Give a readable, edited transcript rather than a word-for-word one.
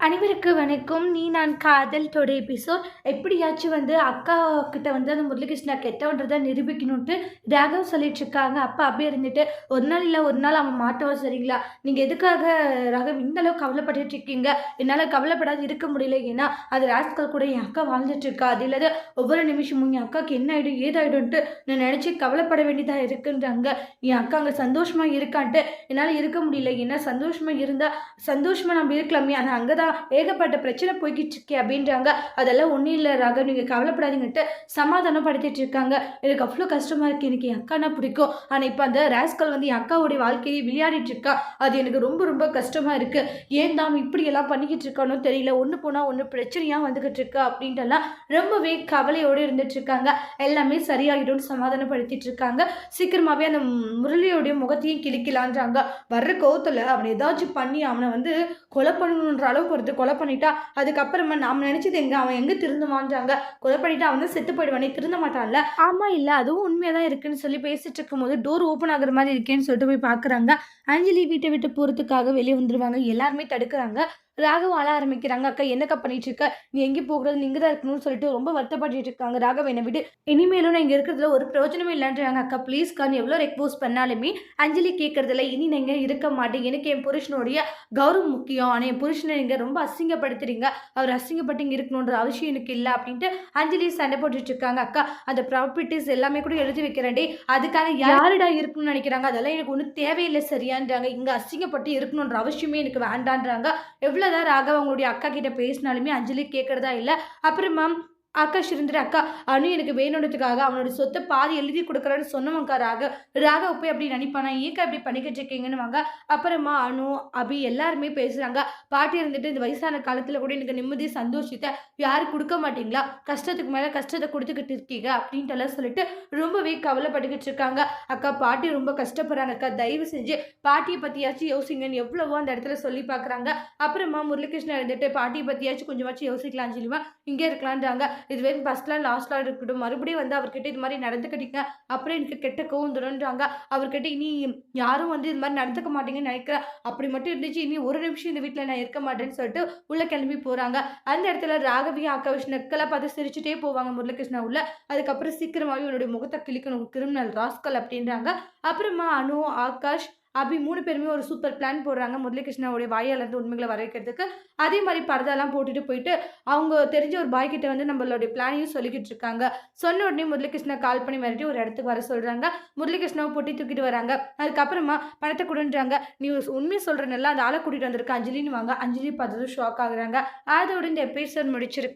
அனைவருக்கு வணக்கம். நீ நான் காதல் தொடர் எபிசோட். எப்படியாச்சும் அக்கா கிட்ட அந்த முரளிகிருஷ்ணா கெட்டவன்றத நிரூபிக்கணுன்ட்டு ராகவ் சொல்லிட்டுருக்காங்க. அப்பா அப்படியே இருந்துட்டு, ஒரு நாள் இல்ல ஒரு நாள் அவன் மாட்டுவான் சரிங்களா? நீங்க எதுக்காக ராகவ் இந்த அளவுக்கு கவலைப்பட்டுட்டு இருக்கீங்க? என்னால கவலைப்படாது இருக்க முடியல. ஏன்னா, அது ராஸ்கல் கூட என் அக்கா வாழ்ந்துட்டுருக்கா. அது இல்லாத ஒவ்வொரு நிமிஷமும் என் அக்காவுக்கு என்ன ஆயிடும், ஏதாயிடும்ன்ட்டு நான் நினைச்சு கவலைப்பட வேண்டியதா இருக்குன்றாங்க. என் அக்கா அங்க சந்தோஷமா இருக்கான்ட்டு என்னால இருக்க முடியல. ஏன்னா சந்தோஷமா இருந்தா சந்தோஷமா நம்ம இருக்கலாமே. ஆனா அங்கதான் ஏகப்பட்ட பிரச்சனை போய்கிட்டு இருக்கே அப்படின்றாங்க. அதெல்லாம் ஒன்றும் இல்லை ராகவ், நீங்கள் கவலைப்படாதீங்கன்ட்டு சமாதானப்படுத்திட்டு இருக்காங்க. எனக்கு அவ்வளோ கஷ்டமா இருக்கு. எனக்கு என் அக்கானா பிடிக்கும். ஆனால் இப்போ அந்த ராஸ்கல் என் அக்காவுடைய வாழ்க்கையை விளையாடிட்டு இருக்கா. அது எனக்கு ரொம்ப ரொம்ப கஷ்டமா இருக்கு. ஏன் தான் இப்படி எல்லாம் பண்ணிக்கிட்டு இருக்கானோ தெரியல. ஒன்று போனால் ஒன்று பிரச்சனையாக வந்துகிட்டு இருக்கா அப்படின்ட்டுலாம் ரொம்பவே கவலையோடு இருந்துட்டு இருக்காங்க. எல்லாமே சரியாகிடும்னு சமாதானப்படுத்திட்டு இருக்காங்க. சீக்கிரமாகவே அந்த முரளியோடைய முகத்தையும் கிழிக்கலான்றாங்க. வர்ற கோவத்தில் அவனை ஏதாச்சும் பண்ணி அவனை கொலை பண்ணணுன்ற அளவுக்கு கொலை பண்ணிட்டா அதுக்கப்புறமா நாம நினைச்சது எங்க அவன் எங்க திருந்துவான்றாங்க. கொலை பண்ணிட்டு அவன் தான் செத்து போயிடுவானே, திருந்த மாட்டான்ல. ஆமா இல்ல அதுவும் உண்மையாதான் இருக்குன்னு சொல்லி பேசிட்டு இருக்கும் போது டோர் ஓப்பன் ஆகுற மாதிரி இருக்கேன்னு சொல்லிட்டு போய் பாக்குறாங்க. அஞ்சலி வீட்டை விட்டு போறதுக்காக வெளியே வந்துருவாங்க. எல்லாருமே தடுக்கிறாங்க. ராகவ் அழ ஆரம்பிக்கிறாங்க. அக்கா என்னக்கா பண்ணிட்டு இருக்க, நீ எங்கே போகிறது, நீங்க தான் இருக்கணும்னு சொல்லிட்டு ரொம்ப வருத்தப்பட்டு இருக்காங்க. ராகவ் என்னை விட்டு இனிமேலும் நான் இங்கே இருக்கிறதுல ஒரு பிரயோஜனமே இல்லைன்றாங்க. அக்கா ப்ளீஸ்க்கா, நீ எவ்வளோ ரெக்வஸ்ட் பண்ணாலுமே அஞ்சலி கேட்கறதில்ல. இனி நீங்கள் இருக்க மாட்டேன், எனக்கு என் புருஷனுடைய கௌரவம் முக்கியம். ஆனால் என் புருஷனை நீங்கள் ரொம்ப அசிங்கப்படுத்துறீங்க, அவர் அசிங்கப்பட்டு இங்கே இருக்கணுன்ற அவசியம் எனக்கு இல்லை அப்படின்ட்டு அஞ்சலி சண்டை போட்டுட்டு இருக்காங்க. அக்கா அந்த ப்ராப்பர்ட்டிஸ் எல்லாமே கூட எழுதி வைக்கிறேன்டே, அதுக்காக யாருடா இருக்கணும்னு நினைக்கிறாங்க, அதெல்லாம் எனக்கு ஒன்றும் தேவையில்லை சரியான்றாங்க. இங்கே அசிங்கப்பட்டு இருக்கணுன்ற அவசியமே எனக்கு வேண்டான்றாங்க. எவ்வளோதான் ராகவ் அவங்களுடைய அக்கா கிட்ட பேசினாலுமே அஞ்சலி கேட்கறதா இல்லை. அப்புறமா ஆகாஷ் இருந்துட்டு, அக்கா அனு எனக்கு வேணுன்றதுக்காக அவனோட சொத்தை பாதி எழுதி கொடுக்குறான்னு சொன்னவங்க ராகவ் போய் அப்படி நினைப்பானா, ஏக்கா இப்படி பண்ணிக்கிட்டு இருக்கீங்கன்னு வாங்க. அப்புறமா அனு அபி எல்லாருமே பேசுறாங்க. பாட்டி இருந்துட்டு இந்த வயசான காலத்துல கூட எனக்கு நிம்மதி சந்தோஷத்தை யாரும் கொடுக்க மாட்டீங்களா, கஷ்டத்துக்கு மேல கஷ்டத்தை கொடுத்துக்கிட்டு இருக்கீங்க அப்படின்ட்டு எல்லாம் சொல்லிட்டு ரொம்பவே கவலைப்பட்டுக்கிட்டு இருக்காங்க. அக்கா பாட்டி ரொம்ப கஷ்டப்படுறாங்க அக்கா, தயவு செஞ்சு பாட்டியை பத்தியாச்சும் யோசிங்கன்னு எவ்வளவோ அந்த இடத்துல சொல்லி பாக்குறாங்க. அப்புறமா முரளிகிருஷ்ணன் இருந்துட்டு பாட்டியை பத்தியாச்சும் கொஞ்சமாச்சும் யோசிக்கலாம் சொல்லுவா, இங்கே இருக்கலான்றாங்க. இதுவே ஃபர்ஸ்ட்லாம் லாஸ்ட்லாம் இருக்கட்டும், மறுபடியும் அவர்கிட்ட இது மாதிரி நடந்துக்கிட்டீங்க அப்புறம் எனக்கு கெட்ட கோவம் தருன்றாங்க. அவர்கிட்ட இனி யாரும் இது மாதிரி நடந்துக்க மாட்டீங்கன்னு நினைக்கிறேன். அப்படி மட்டும் இருந்துச்சு இனி ஒரு நிமிஷம் இந்த வீட்டில் நான் இருக்க மாட்டேன்னு சொல்லிட்டு உள்ள கிளம்பி போறாங்க. அந்த இடத்துல ராகவியும் ஆகாஷ் நெக்கெல்லாம் பார்த்து சிரிச்சுட்டே போவாங்க முரளிகிருஷ்ணா உள்ள. அதுக்கப்புறம் சீக்கிரமாகவே என்னுடைய முகத்தை கிளிக்கணும் கிரிமினல் ராஸ்கல் அப்படின்றாங்க. அப்புறமா அனு ஆகாஷ் அபி 3 பேருமே ஒரு சூப்பர் பிளான் போடுறாங்க முரளிகிருஷ்ணாவுடைய வாயாலேருந்து உண்மைகளை வர வைக்கிறதுக்கு. அதே மாதிரி பரதாலாம் போட்டுட்டு போயிட்டு அவங்க தெரிஞ்ச ஒரு பாய் கிட்ட நம்மளுடைய பிளானையும் சொல்லிக்கிட்டு இருக்காங்க. சொன்ன உடனே முரளிகிருஷ்ணா கால் பண்ணி மிரட்டி ஒரு இடத்துக்கு வர சொல்றாங்க. முரளிகிருஷ்ணாவை பொட்டி தூக்கிட்டு வராங்க. அதுக்கப்புறமா பணத்தை கொடுன்றாங்க. நீ உண்மையை சொல்றனல்ல, அந்த ஆளை கூட்டிட்டு வந்திருக்க அஞ்சலின்னு வாங்க. அஞ்சலி பார்த்ததும் ஷாக் ஆகுறாங்க. அதோட இந்த எபிசோட் முடிச்சிருக்கு.